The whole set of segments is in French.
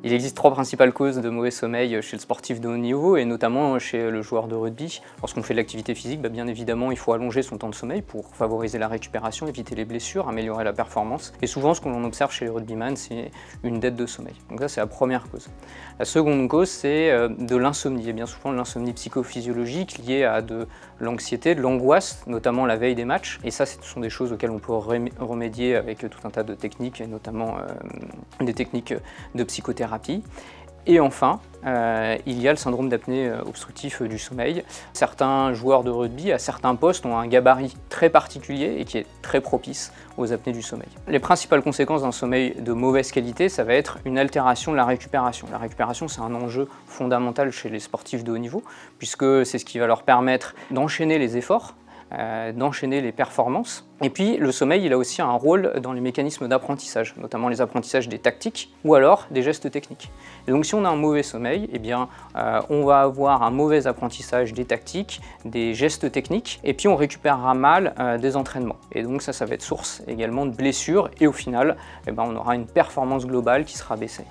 Il existe 3 principales causes de mauvais sommeil chez le sportif de haut niveau et notamment chez le joueur de rugby. Lorsqu'on fait de l'activité physique, bien évidemment, il faut allonger son temps de sommeil pour favoriser la récupération, éviter les blessures, améliorer la performance. Et souvent, ce que l'on observe chez les rugbyman, c'est une dette de sommeil. Donc ça, c'est la première cause. La seconde cause, c'est de l'insomnie, et bien souvent de l'insomnie psychophysiologique liée à de l'anxiété, de l'angoisse, notamment la veille des matchs. Et ça, ce sont des choses auxquelles on peut remédier avec tout un tas de techniques, et notamment des techniques de psychothérapie. Et enfin, il y a le syndrome d'apnée obstructif du sommeil. Certains joueurs de rugby, à certains postes, ont un gabarit très particulier et qui est très propice aux apnées du sommeil. Les principales conséquences d'un sommeil de mauvaise qualité, ça va être une altération de la récupération. La récupération, c'est un enjeu fondamental chez les sportifs de haut niveau, puisque c'est ce qui va leur permettre d'enchaîner les efforts, d'enchaîner les performances. Et puis le sommeil, il a aussi un rôle dans les mécanismes d'apprentissage, notamment les apprentissages des tactiques ou alors des gestes techniques. Et donc si on a un mauvais sommeil, on va avoir un mauvais apprentissage des tactiques, des gestes techniques, et puis on récupérera mal des entraînements. Et donc ça va être source également de blessures, et au final, on aura une performance globale qui sera baissée.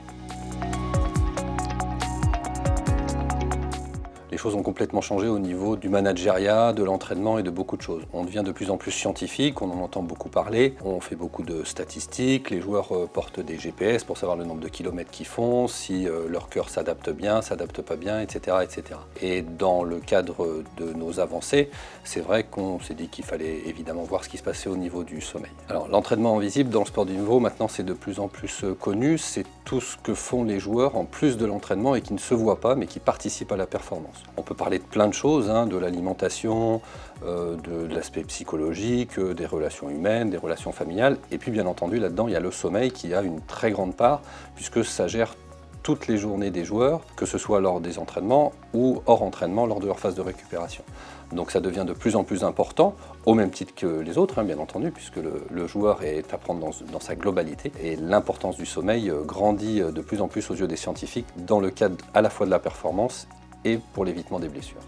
Les choses ont complètement changé au niveau du managériat, de l'entraînement et de beaucoup de choses. On devient de plus en plus scientifique, on en entend beaucoup parler, on fait beaucoup de statistiques, les joueurs portent des GPS pour savoir le nombre de kilomètres qu'ils font, si leur cœur s'adapte bien, s'adapte pas bien, etc., etc. Et dans le cadre de nos avancées, c'est vrai qu'on s'est dit qu'il fallait évidemment voir ce qui se passait au niveau du sommeil. Alors l'entraînement invisible dans le sport de niveau, maintenant c'est de plus en plus connu, c'est tout ce que font les joueurs en plus de l'entraînement et qui ne se voient pas mais qui participent à la performance. On peut parler de plein de choses, de l'alimentation, de l'aspect psychologique, des relations humaines, des relations familiales. Et puis bien entendu, là-dedans, il y a le sommeil qui a une très grande part, puisque ça gère toutes les journées des joueurs, que ce soit lors des entraînements ou hors entraînement, lors de leur phase de récupération. Donc ça devient de plus en plus important, au même titre que les autres, bien entendu, puisque le joueur est à prendre dans sa globalité. Et l'importance du sommeil grandit de plus en plus aux yeux des scientifiques, dans le cadre à la fois de la performance et pour l'évitement des blessures.